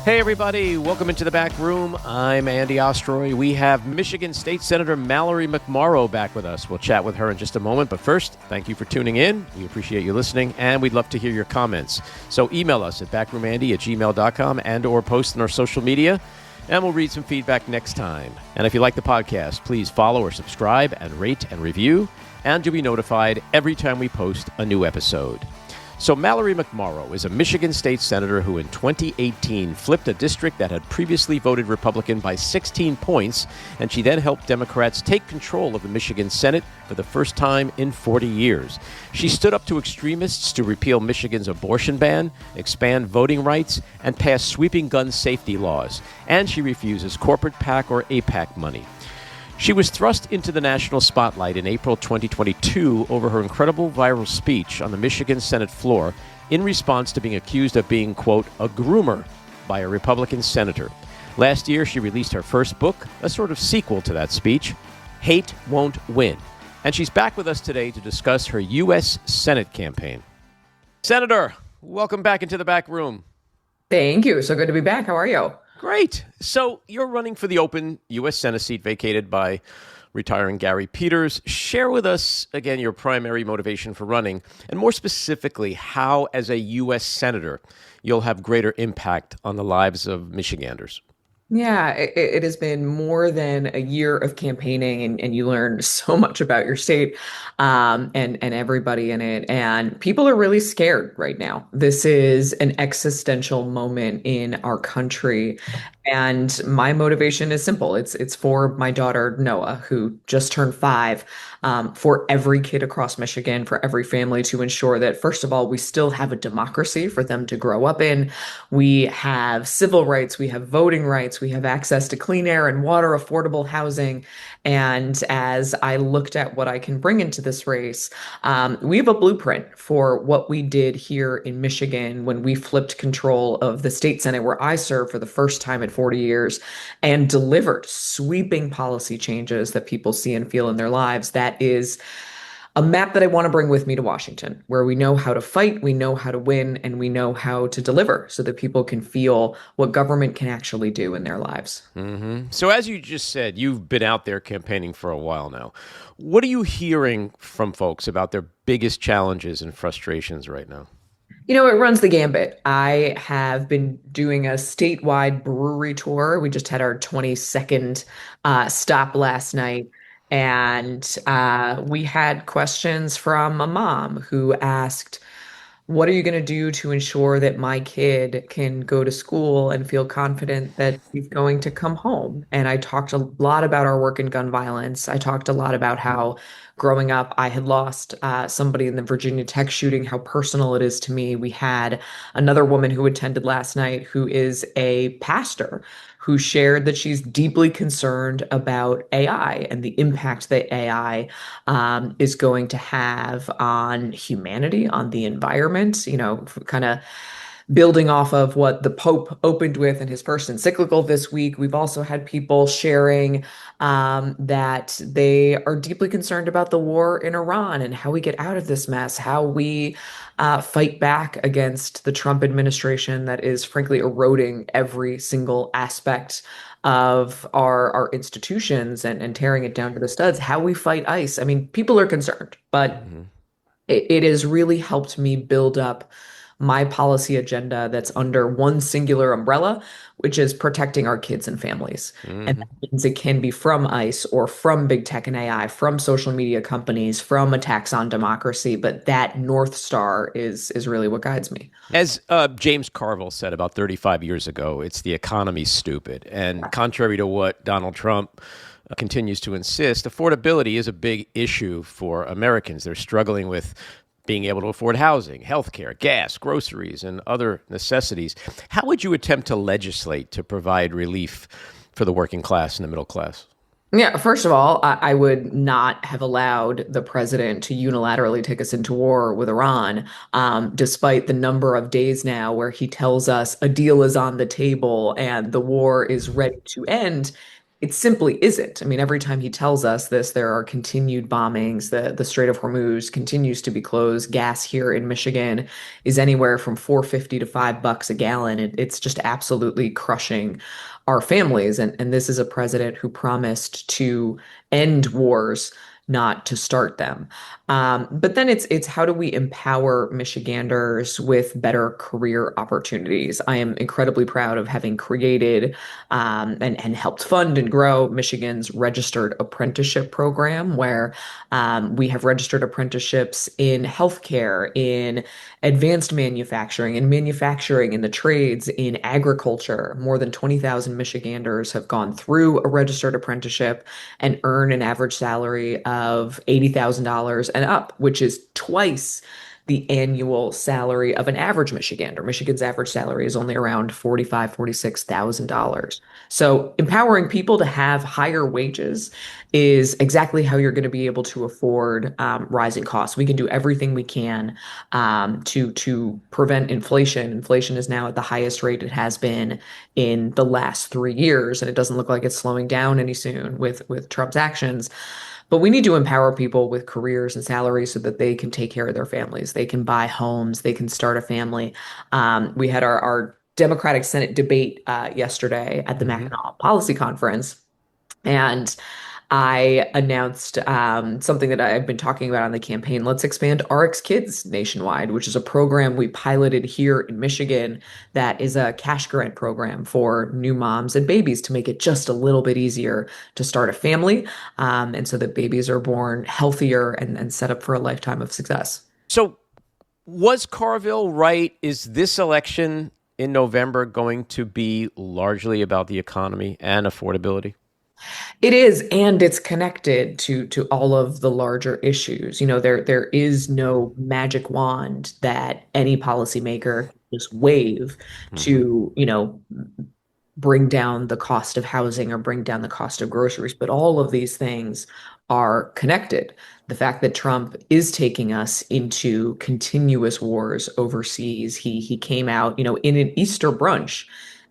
Hey, everybody. Welcome into the back room. I'm Andy Ostroy. We have Michigan State Senator Mallory McMorrow back with us. We'll chat with her in just a moment. But first, thank you for tuning in. We appreciate you listening, and we'd love to hear your comments. So email us at backroomandy@gmail.com and or post on our social media, and we'll read some feedback next time. And if you like the podcast, please follow or subscribe and rate and review, and you'll be notified every time we post a new episode. So Mallory McMorrow is a Michigan State Senator who in 2018 flipped a district that had previously voted Republican by 16 points, and she then helped Democrats take control of the Michigan Senate for the first time in 40 years. She stood up to extremists to repeal Michigan's abortion ban, expand voting rights, and pass sweeping gun safety laws. And she refuses corporate PAC or AIPAC money. She was thrust into the national spotlight in April 2022 over her incredible viral speech on the Michigan Senate floor in response to being accused of being, quote, a groomer by a Republican senator. Last year, she released her first book, a sort of sequel to that speech, Hate Won't Win. And she's back with us today to discuss her U.S. Senate campaign. Senator, welcome back into the back room. Thank you. So good to be back. How are you? Great. So you're running for the open U.S. Senate seat vacated by retiring Gary Peters. Share with us, again, your primary motivation for running, and more specifically, how, as a U.S. Senator, you'll have greater impact on the lives of Michiganders. Yeah, it has been more than a year of campaigning, and you learn so much about your state and everybody in it. And people are really scared right now. This is an existential moment in our country. And my motivation is simple. It's for my daughter, Noah, who just turned 5, for every kid across Michigan, for every family to ensure that, first of all, we still have a democracy for them to grow up in. We have civil rights, we have voting rights, we have access to clean air and water, affordable housing. And as I looked at what I can bring into this race, we have a blueprint for what we did here in Michigan when we flipped control of the state Senate, where I served for the first time in 40 years, and delivered sweeping policy changes that people see and feel in their lives. That is a map that I want to bring with me to Washington, where we know how to fight, we know how to win, and we know how to deliver so that people can feel what government can actually do in their lives. Mm-hmm. So as you just said, you've been out there campaigning for a while now. What are you hearing from folks about their biggest challenges and frustrations right now? You know, it runs the gambit. I have been doing a statewide brewery tour. We just had our 22nd stop last night. And we had questions from a mom who asked, what are you going to do to ensure that my kid can go to school and feel confident that he's going to come home? And I talked a lot about our work in gun violence. I talked a lot about how growing up, I had lost somebody in the Virginia Tech shooting, how personal it is to me. We had another woman who attended last night who is a pastor who shared that she's deeply concerned about AI and the impact that AI is going to have on humanity, on the environment, you know, kind of building off of what the Pope opened with in his first encyclical this week. We've also had people sharing that they are deeply concerned about the war in Iran and how we get out of this mess, how we fight back against the Trump administration that is frankly eroding every single aspect of our institutions and tearing it down to the studs, how we fight ICE. I mean, people are concerned, but it has really helped me build up my policy agenda that's under one singular umbrella, which is protecting our kids and families. And that means it can be from ICE or from big tech and AI, from social media companies, from attacks on democracy. But that North Star is really what guides me. As James Carville said about 35 years ago, it's the economy, stupid. And contrary to what Donald Trump continues to insist, affordability is a big issue for Americans. They're struggling with being able to afford housing, healthcare, gas, groceries, and other necessities. How would you attempt to legislate to provide relief for the working class and the middle class? Yeah, first of all, I would not have allowed the president to unilaterally take us into war with Iran, despite the number of days now where he tells us a deal is on the table and the war is ready to end. It simply isn't. I mean, every time he tells us this, there are continued bombings. The Strait of Hormuz continues to be closed. Gas here in Michigan is anywhere from 4.50 to $5 a gallon. It's just absolutely crushing our families. And this is a president who promised to end wars, not to start them. But then it's how do we empower Michiganders with better career opportunities? I am incredibly proud of having created and helped fund and grow Michigan's registered apprenticeship program, where we have registered apprenticeships in healthcare, in advanced manufacturing, in the trades, in agriculture. More than 20,000 Michiganders have gone through a registered apprenticeship and earn an average salary of $80,000 and up, which is twice the annual salary of an average Michigander. Michigan's average salary is only around $46,000. So empowering people to have higher wages is exactly how you're going to be able to afford rising costs. We can do everything we can to prevent inflation. Inflation is now at the highest rate it has been in the last 3 years, and it doesn't look like it's slowing down any soon with Trump's actions. But we need to empower people with careers and salaries so that they can take care of their families. They can buy homes. They can start a family. We had our Democratic Senate debate yesterday at the Hmm. Mackinac Policy Conference. And I announced something that I've been talking about on the campaign. Let's expand RX Kids nationwide, which is a program we piloted here in Michigan that is a cash grant program for new moms and babies to make it just a little bit easier to start a family, and so that babies are born healthier and set up for a lifetime of success. So, was Carville right? Is this election in November going to be largely about the economy and affordability? It is, and it's connected to all of the larger issues. There is no magic wand that any policymaker can just wave Hmm. to, bring down the cost of housing or bring down the cost of groceries. But all of these things are connected. The fact that Trump is taking us into continuous wars overseas. He came out, in an Easter brunch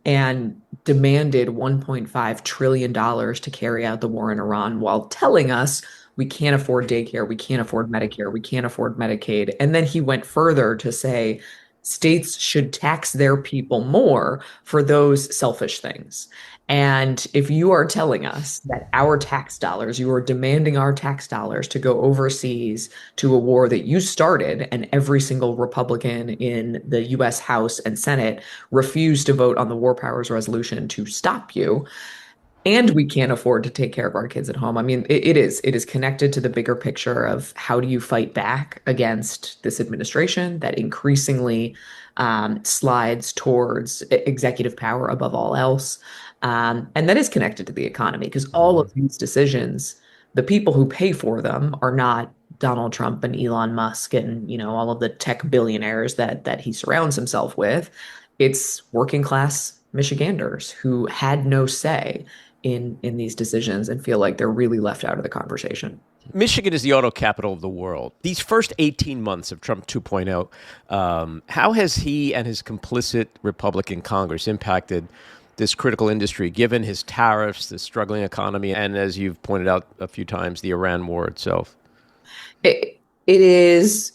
and demanded $1.5 trillion to carry out the war in Iran while telling us we can't afford daycare, we can't afford Medicare, we can't afford Medicaid. And then he went further to say states should tax their people more for those selfish things. And if you are telling us that our tax dollars, you are demanding our tax dollars to go overseas to a war that you started, and every single Republican in the US House and Senate refused to vote on the War Powers Resolution to stop you, and we can't afford to take care of our kids at home. I mean, it is connected to the bigger picture of how do you fight back against this administration that increasingly slides towards executive power above all else. And that is connected to the economy because all Hmm. of these decisions, the people who pay for them are not Donald Trump and Elon Musk and all of the tech billionaires that he surrounds himself with. It's working class Michiganders who had no say in these decisions and feel like they're really left out of the conversation. Michigan is the auto capital of the world. These first 18 months of Trump 2.0, how has he and his complicit Republican Congress impacted this critical industry, given his tariffs, the struggling economy, and as you've pointed out a few times, the Iran war itself? It is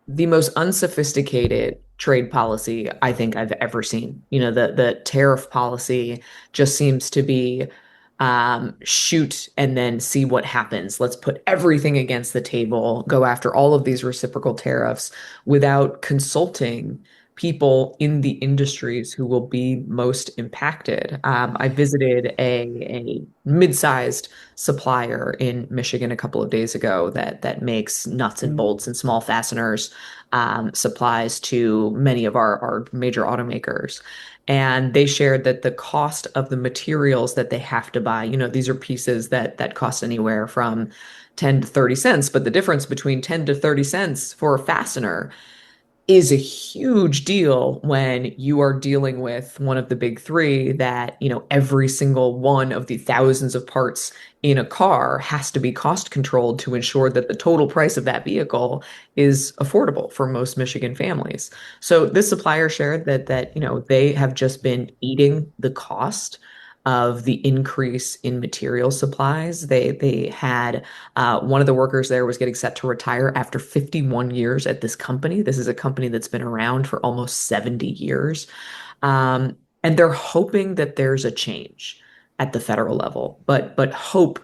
the most unsophisticated trade policy I think I've ever seen. The tariff policy just seems to be shoot and then see what happens. Let's put everything against the table, go after all of these reciprocal tariffs without consulting people in the industries who will be most impacted. I visited a mid-sized supplier in Michigan a couple of days ago that makes nuts and bolts and small fasteners, supplies to many of our major automakers. And they shared that the cost of the materials that they have to buy, these are pieces that cost anywhere from 10 to 30 cents, but the difference between 10 to 30 cents for a fastener is a huge deal when you are dealing with one of the big three that, every single one of the thousands of parts in a car has to be cost controlled to ensure that the total price of that vehicle is affordable for most Michigan families. So this supplier shared that they have just been eating the cost of the increase in material supplies. They had one of the workers there was getting set to retire after 51 years at this company. This is a company that's been around for almost 70 years. And they're hoping that there's a change at the federal level. But hope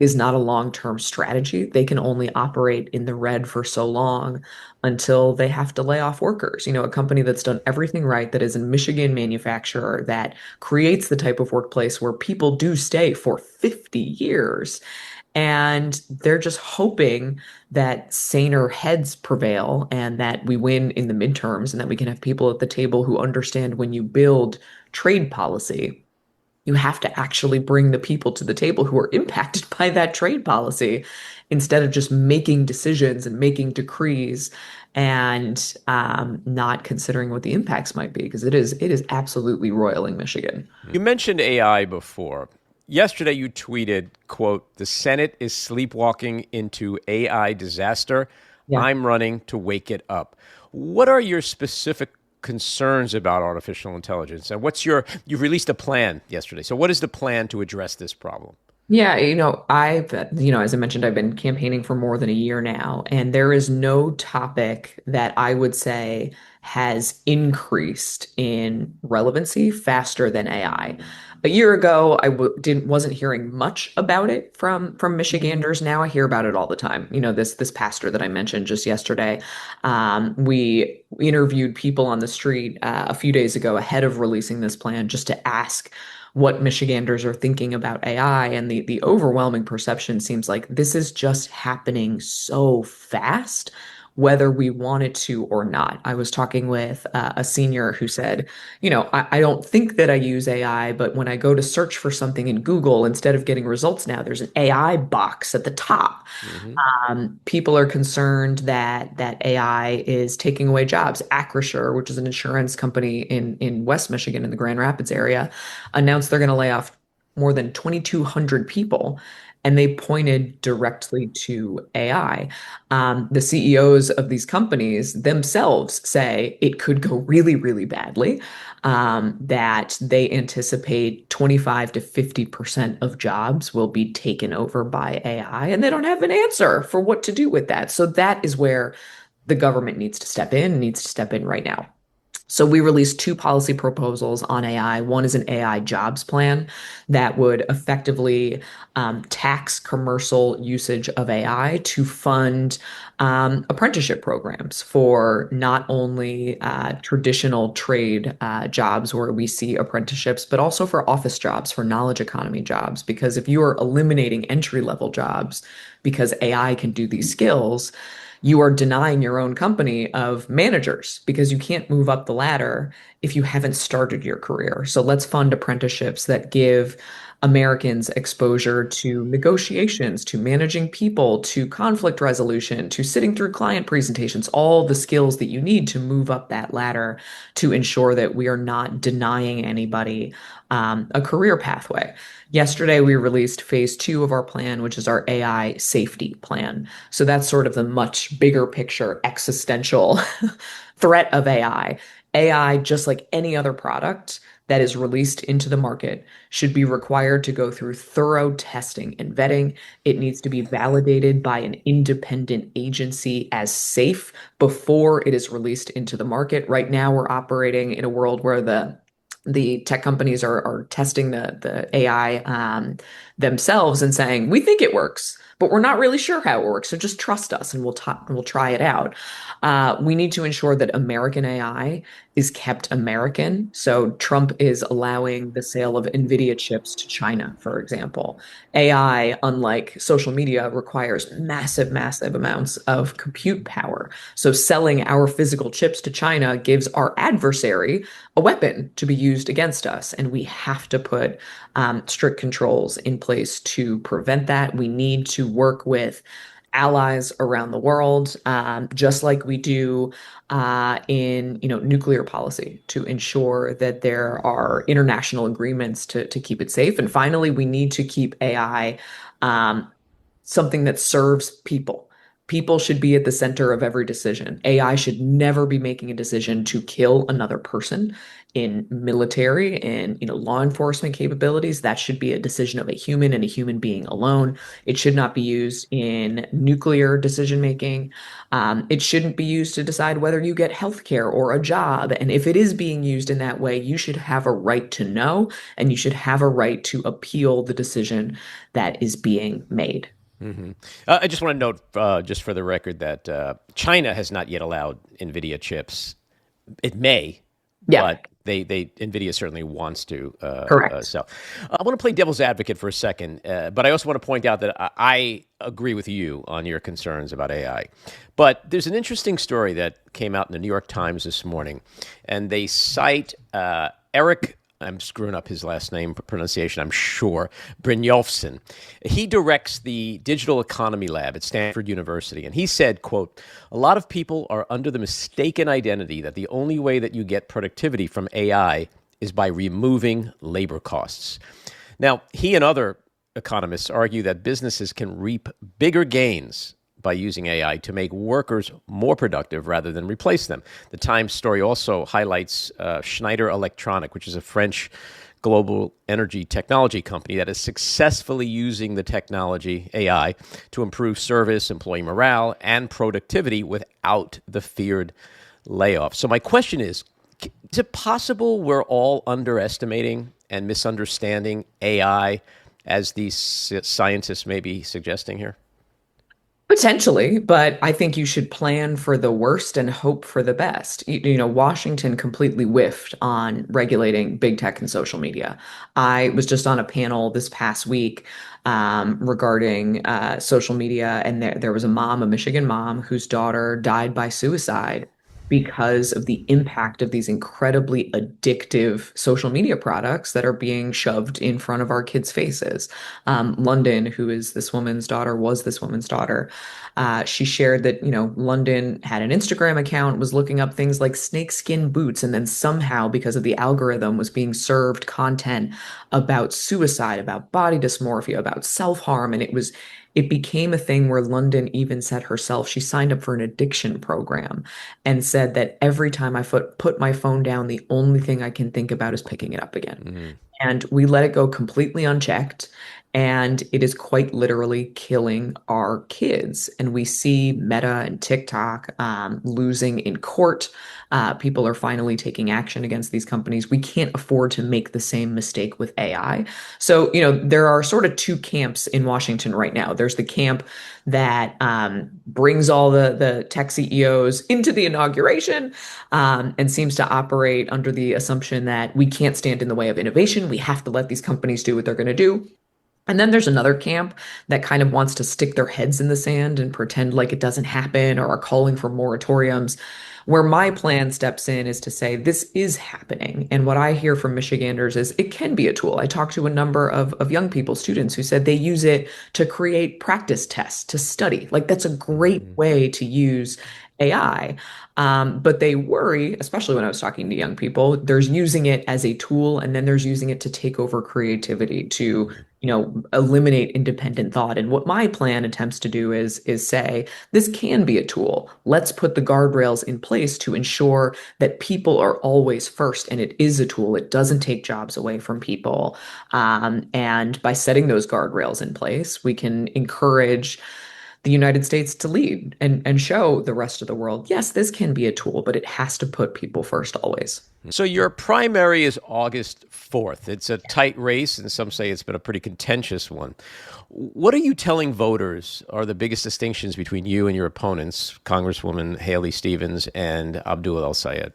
is not a long-term strategy. They can only operate in the red for so long until they have to lay off workers. A company that's done everything right, that is a Michigan manufacturer, that creates the type of workplace where people do stay for 50 years. And they're just hoping that saner heads prevail and that we win in the midterms and that we can have people at the table who understand when you build trade policy, you have to actually bring the people to the table who are impacted by that trade policy instead of just making decisions and making decrees and not considering what the impacts might be, because it is absolutely roiling Michigan. You mentioned AI before. Yesterday, you tweeted, quote, "The Senate is sleepwalking into AI disaster. Yeah. I'm running to wake it up." What are your specific concerns about artificial intelligence? And you've released a plan yesterday. So what is the plan to address this problem? Yeah, as I mentioned, I've been campaigning for more than a year now, and there is no topic that I would say has increased in relevancy faster than AI. A year ago, wasn't hearing much about it from Michiganders. Now I hear about it all the time. This pastor that I mentioned just yesterday, we interviewed people on the street a few days ago ahead of releasing this plan just to ask what Michiganders are thinking about AI, and the overwhelming perception seems like this is just happening so fast, whether we wanted to or not. I was talking with a senior who said, I don't think that I use AI, but when I go to search for something in Google, instead of getting results now, there's an AI box at the top. Hmm. People are concerned that AI is taking away jobs. Acrisure, which is an insurance company in West Michigan in the Grand Rapids area, announced they're going to lay off more than 2,200 people. And they pointed directly to AI. The CEOs of these companies themselves say it could go really, really badly, that they anticipate 25 to 50% of jobs will be taken over by AI, and they don't have an answer for what to do with that. So that is where the government needs to step in right now. So we released two policy proposals on AI. One is an AI jobs plan that would effectively tax commercial usage of AI to fund apprenticeship programs for not only traditional trade jobs where we see apprenticeships, but also for office jobs, for knowledge economy jobs. Because if you are eliminating entry level jobs because AI can do these skills, you are denying your own company of managers because you can't move up the ladder if you haven't started your career. So let's fund apprenticeships that give Americans exposure to negotiations, to managing people, to conflict resolution, to sitting through client presentations, all the skills that you need to move up that ladder to ensure that we are not denying anybody a career pathway. Yesterday, we released phase two of our plan, which is our AI safety plan. So that's sort of the much bigger picture existential threat of AI. AI, just like any other product that is released into the market, should be required to go through thorough testing and vetting. It needs to be validated by an independent agency as safe before it is released into the market. Right now, we're operating in a world where the tech companies are testing the AI themselves and saying, we think it works, but we're not really sure how it works. So just trust us and we'll try it out. We need to ensure that American AI is kept American. So Trump is allowing the sale of NVIDIA chips to China, for example. AI, unlike social media, requires massive, massive amounts of compute power. So selling our physical chips to China gives our adversary a weapon to be used against us. And we have to put strict controls in place to prevent that. We need to work with allies around the world, just like we do in nuclear policy, to ensure that there are international agreements to keep it safe. And finally, we need to keep AI something that serves people. People should be at the center of every decision. AI should never be making a decision to kill another person in military and law enforcement capabilities. That should be a decision of a human and a human being alone. It should not be used in nuclear decision making. It shouldn't be used to decide whether you get health care or a job. And if it is being used in that way, you should have a right to know, and you should have a right to appeal the decision that is being made. Hmm. I just want to note, just for the record, that China has not yet allowed NVIDIA chips. It may, Yeah, but NVIDIA certainly wants to correct. sell. I want to play devil's advocate for a second, but I also want to point out that I agree with you on your concerns about AI. But there's an interesting story that came out in the New York Times this morning, and they cite Eric. I'm screwing up his last name pronunciation, I'm sure, Brynjolfsson. He directs the Digital Economy Lab at Stanford University, and he said, quote, "A lot of people are under the mistaken identity that the only way that you get productivity from AI is by removing labor costs." Now, he and other economists argue that businesses can reap bigger gains by using AI to make workers more productive rather than replace them. The Times story also highlights Schneider Electronic, which is a French global energy technology company that is successfully using the technology, AI, to improve service, employee morale, and productivity without the feared layoff. So my question is it possible we're all underestimating and misunderstanding AI as these scientists may be suggesting here? Potentially, but I think you should plan for the worst and hope for the best. Washington completely whiffed on regulating big tech and social media. I was just on a panel this past week regarding social media, and there was a mom, a Michigan mom, whose daughter died by suicide because of the impact of these incredibly addictive social media products that are being shoved in front of our kids' faces. London, who is this woman's daughter, was this woman's daughter. She shared that, London had an Instagram account, was looking up things like snakeskin boots, and then somehow, because of the algorithm, was being served content about suicide, about body dysmorphia, about self-harm. And it became a thing where London even said herself, she signed up for an addiction program and said that every time I put my phone down, the only thing I can think about is picking it up again. Mm-hmm. And we let it go completely unchecked. And it is quite literally killing our kids. And we see Meta and TikTok losing in court. People are finally taking action against these companies. We can't afford to make the same mistake with AI. So, there are sort of two camps in Washington right now. There's the camp that brings all the tech CEOs into the inauguration and seems to operate under the assumption that we can't stand in the way of innovation. We have to let these companies do what they're going to do. And then there's another camp that kind of wants to stick their heads in the sand and pretend like it doesn't happen or are calling for moratoriums. Where my plan steps in is to say this is happening. And what I hear from Michiganders is it can be a tool. I talked to a number of young people, students, who said they use it to create practice tests, to study. Like that's a great Mm-hmm. way to use AI. But they worry, especially when I was talking to young people, there's using it as a tool and then there's using it to take over creativity, to eliminate independent thought. And what my plan attempts to do is say this can be a tool. Let's put the guardrails in place to ensure that people are always first, and it is a tool. It doesn't take jobs away from people. And by setting those guardrails in place, we can encourage the United States to lead and show the rest of the world, yes, this can be a tool, but it has to put people first always. So your primary is August 4th. It's a tight race, and some say it's been a pretty contentious one. What are you telling voters are the biggest distinctions between you and your opponents, Congresswoman Haley Stevens and Abdul El-Sayed?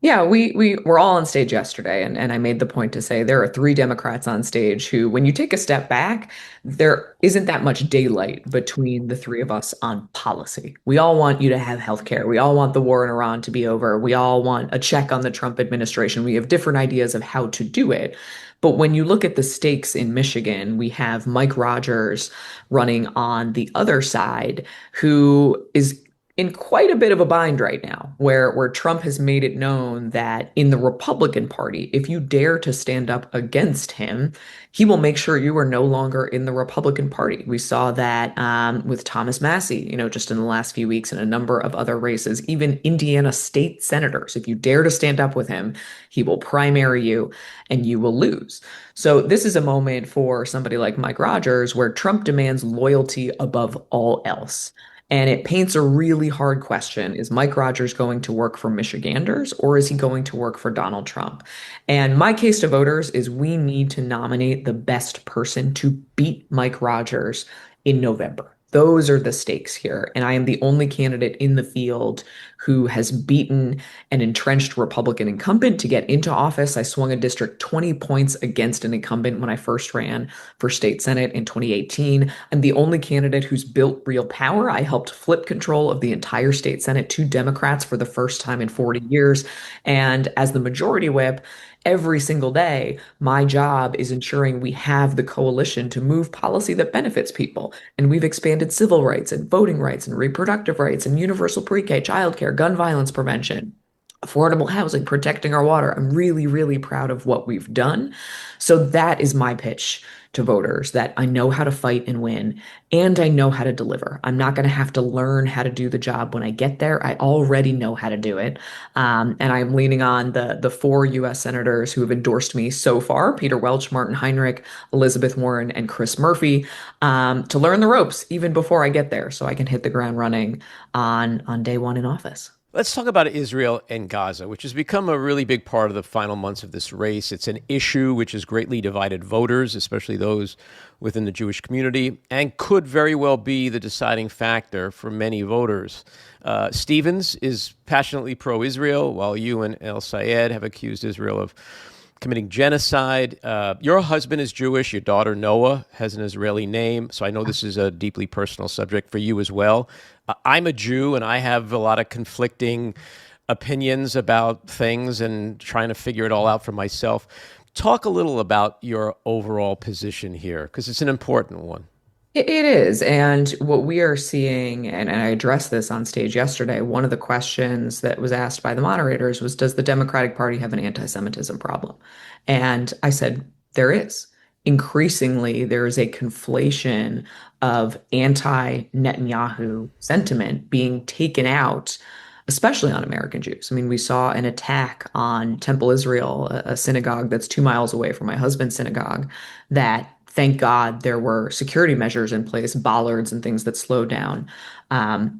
Yeah, we were all on stage yesterday, and I made the point to say there are three Democrats on stage who, when you take a step back, there isn't that much daylight between the three of us on policy. We all want you to have health care. We all want the war in Iran to be over. We all want a check on the Trump administration. We have different ideas of how to do it. But when you look at the stakes in Michigan, we have Mike Rogers running on the other side, who is in quite a bit of a bind right now, where Trump has made it known that in the Republican Party, if you dare to stand up against him, he will make sure you are no longer in the Republican Party. We saw that with Thomas Massey, just in the last few weeks, and a number of other races, even Indiana state senators. If you dare to stand up with him, he will primary you and you will lose. So this is a moment for somebody like Mike Rogers where Trump demands loyalty above all else. And it paints a really hard question. Is Mike Rogers going to work for Michiganders or is he going to work for Donald Trump? And my case to voters is we need to nominate the best person to beat Mike Rogers in November. Those are the stakes here. And I am the only candidate in the field who has beaten an entrenched Republican incumbent to get into office. I swung a district 20 points against an incumbent when I first ran for state senate in 2018. I'm the only candidate who's built real power. I helped flip control of the entire state senate to Democrats for the first time in 40 years. And as the majority whip, every single day, my job is ensuring we have the coalition to move policy that benefits people. And we've expanded civil rights and voting rights and reproductive rights and universal pre-K, childcare, gun violence prevention, affordable housing, protecting our water. I'm really, really proud of what we've done. So that is my pitch to voters, that I know how to fight and win, and I know how to deliver. I'm not going to have to learn how to do the job when I get there. I already know how to do it. And I'm leaning on the four U.S. senators who have endorsed me so far, Peter Welch, Martin Heinrich, Elizabeth Warren, and Chris Murphy, to learn the ropes even before I get there so I can hit the ground running on day one in office. Let's talk about Israel and Gaza, which has become a really big part of the final months of this race. It's an issue which has greatly divided voters, especially those within the Jewish community, and could very well be the deciding factor for many voters. Stevens is passionately pro-Israel, while you and El Sayed have accused Israel of committing genocide. Your husband is Jewish. Your daughter, Noah, has an Israeli name. So I know this is a deeply personal subject for you as well. I'm a Jew, and I have a lot of conflicting opinions about things and trying to figure it all out for myself. Talk a little about your overall position here, because it's an important one. It is. And what we are seeing, and I addressed this on stage yesterday, one of the questions that was asked by the moderators was, does the Democratic Party have an anti-Semitism problem? And I said, there is. Increasingly, there is a conflation of anti-Netanyahu sentiment being taken out, especially on American Jews. I mean, we saw an attack on Temple Israel, a synagogue that's 2 miles away from my husband's synagogue, that thank God there were security measures in place, bollards and things that slowed down a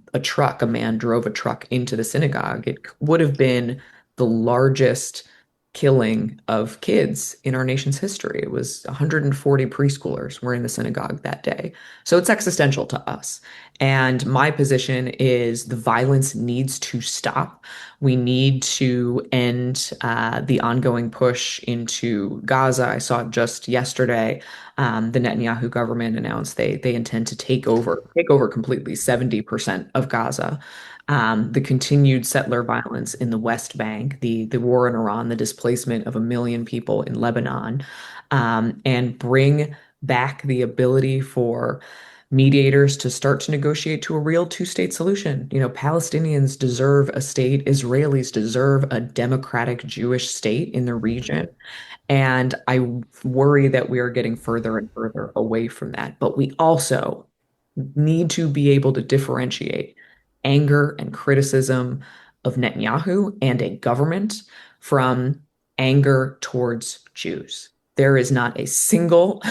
man drove a truck into the synagogue. It would have been the largest killing of kids in our nation's history. It was 140 preschoolers were in the synagogue that day. So it's existential to us. And my position is the violence needs to stop. We need to end the ongoing push into Gaza. I saw it just yesterday. The Netanyahu government announced they intend to take over completely 70% of Gaza. The continued settler violence in the West Bank, the war in Iran, the displacement of 1 million people in Lebanon, and bring back the ability for mediators to start to negotiate to a real two-state solution. Palestinians deserve a state. Israelis deserve a democratic Jewish state in the region. And I worry that we are getting further and further away from that. But we also need to be able to differentiate anger and criticism of Netanyahu and a government from anger towards Jews. There is not a single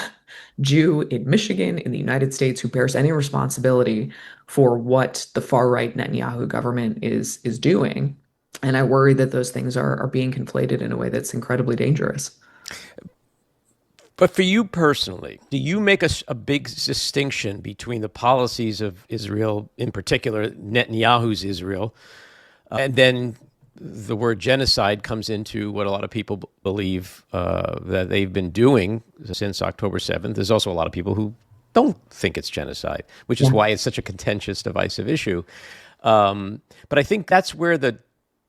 Jew in Michigan, in the United States, who bears any responsibility for what the far-right Netanyahu government is doing. And I worry that those things are being conflated in a way that's incredibly dangerous. But for you personally, do you make a big distinction between the policies of Israel, in particular Netanyahu's Israel, and then the word genocide comes into what a lot of people believe that they've been doing since October 7th. There's also a lot of people who don't think it's genocide, which is why it's such a contentious, divisive issue. But I think that's where the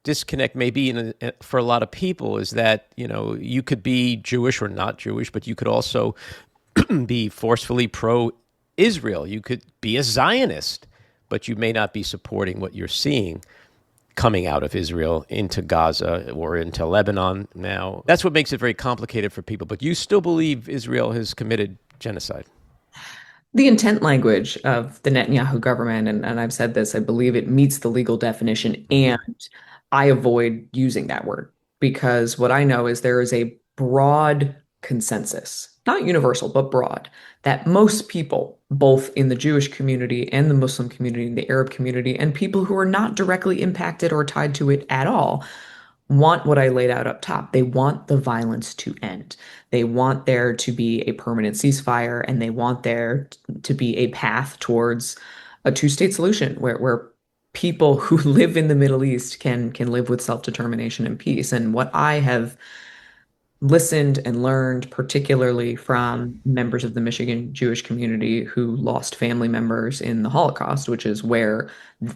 disconnect may be for a lot of people, is that, you could be Jewish or not Jewish, but you could also be forcefully pro-Israel. You could be a Zionist, but you may not be supporting what you're seeing coming out of Israel into Gaza or into Lebanon now. That's what makes it very complicated for people. But you still believe Israel has committed genocide? The intent language of the Netanyahu government, and I've said this, I believe it meets the legal definition, Mm-hmm. and I avoid using that word because what I know is there is a broad consensus, not universal, but broad, that most people, both in the Jewish community and the Muslim community, the Arab community, and people who are not directly impacted or tied to it at all, want what I laid out up top. They want the violence to end. They want there to be a permanent ceasefire, and they want there to be a path towards a two-state solution where people who live in the Middle East can live with self-determination and peace. And what I have listened and learned, particularly from members of the Michigan Jewish community who lost family members in the Holocaust, which is where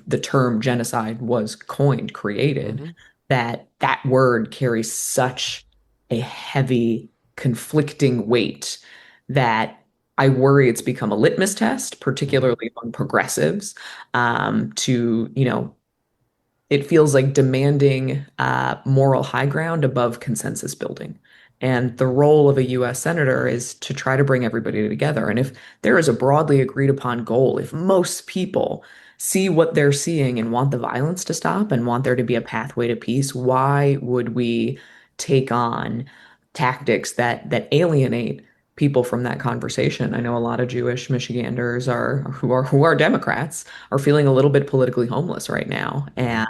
the term genocide was coined, created, Mm-hmm. that word carries such a heavy, conflicting weight that I worry it's become a litmus test, Mm-hmm. particularly among progressives, to it feels like demanding moral high ground above consensus building. And the role of a US senator is to try to bring everybody together. And if there is a broadly agreed upon goal, if most people see what they're seeing and want the violence to stop and want there to be a pathway to peace, why would we take on tactics that alienate people from that conversation? I know a lot of Jewish Michiganders who are Democrats are feeling a little bit politically homeless right now. Mm-hmm. And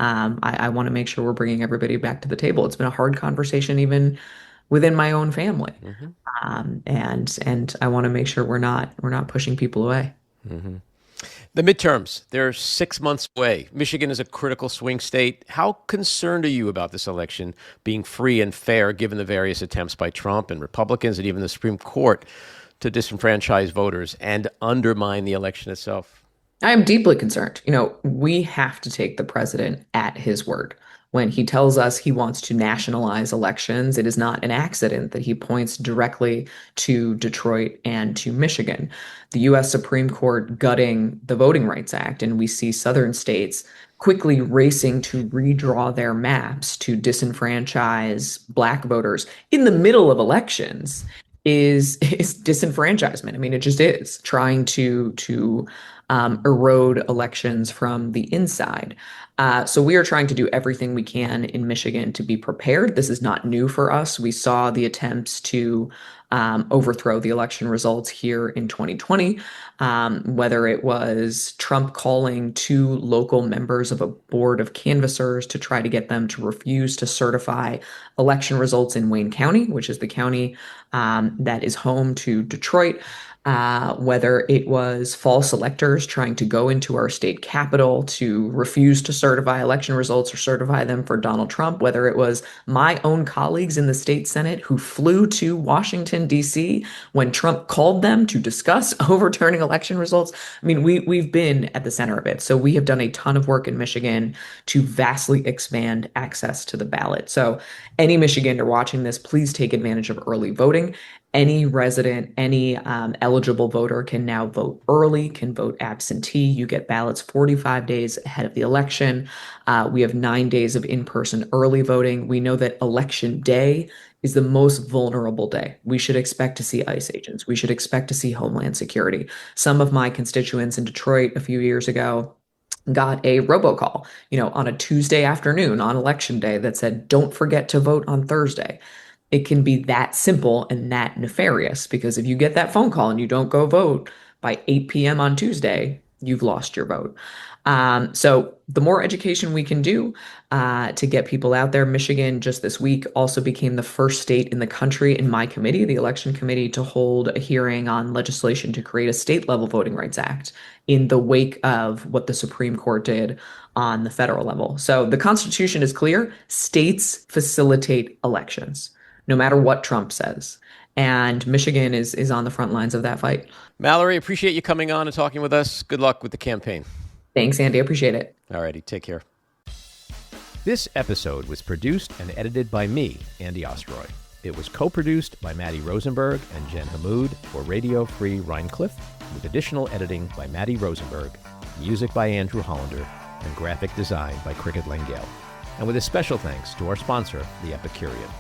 I want to make sure we're bringing everybody back to the table. It's been a hard conversation even within my own family, Mm-hmm. and I want to make sure we're not pushing people away. Mm-hmm. The midterms, they're 6 months away. Michigan is a critical swing state. How concerned are you about this election being free and fair, given the various attempts by Trump and Republicans and even the Supreme Court to disenfranchise voters and undermine the election itself? I am deeply concerned. We have to take the president at his word. When he tells us he wants to nationalize elections, it is not an accident that he points directly to Detroit and to Michigan. The US Supreme Court gutting the Voting Rights Act, and we see southern states quickly racing to redraw their maps to disenfranchise Black voters in the middle of elections is disenfranchisement. I mean, it just is trying to erode elections from the inside. So we are trying to do everything we can in Michigan to be prepared. This is not new for us. We saw the attempts to overthrow the election results here in 2020, whether it was Trump calling two local members of a board of canvassers to try to get them to refuse to certify election results in Wayne County, which is the county that is home to Detroit. Whether it was false electors trying to go into our state capitol to refuse to certify election results or certify them for Donald Trump, whether it was my own colleagues in the state Senate who flew to Washington, D.C. when Trump called them to discuss overturning election results. I mean, we've been at the center of it. So we have done a ton of work in Michigan to vastly expand access to the ballot. So any Michigander watching this, please take advantage of early voting. Any resident, any eligible voter can now vote early, can vote absentee. You get ballots 45 days ahead of the election. We have 9 days of in-person early voting. We know that election day is the most vulnerable day. We should expect to see ICE agents. We should expect to see Homeland Security. Some of my constituents in Detroit a few years ago got a robocall, on a Tuesday afternoon on election day that said, "Don't forget to vote on Thursday." It can be that simple and that nefarious because if you get that phone call and you don't go vote by 8 p.m. on Tuesday, you've lost your vote. So the more education we can do to get people out there, Michigan just this week also became the first state in the country in my committee, the election committee, to hold a hearing on legislation to create a state level Voting Rights Act in the wake of what the Supreme Court did on the federal level. So the Constitution is clear. States facilitate elections no matter what Trump says. And Michigan is on the front lines of that fight. Mallory, appreciate you coming on and talking with us. Good luck with the campaign. Thanks, Andy. I appreciate it. All righty. Take care. This episode was produced and edited by me, Andy Ostroy. It was co-produced by Maddie Rosenberg and Jen Hammoud for Radio Free Rhinecliff, with additional editing by Maddie Rosenberg music by Andrew Hollander, and graphic design by Cricket Langell. And with a special thanks to our sponsor, the Epicurean.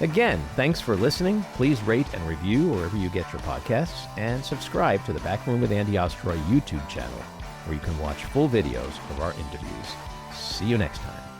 Again, thanks for listening. Please rate and review wherever you get your podcasts, and subscribe to the Backroom with Andy Ostroy YouTube channel, where you can watch full videos of our interviews. See you next time.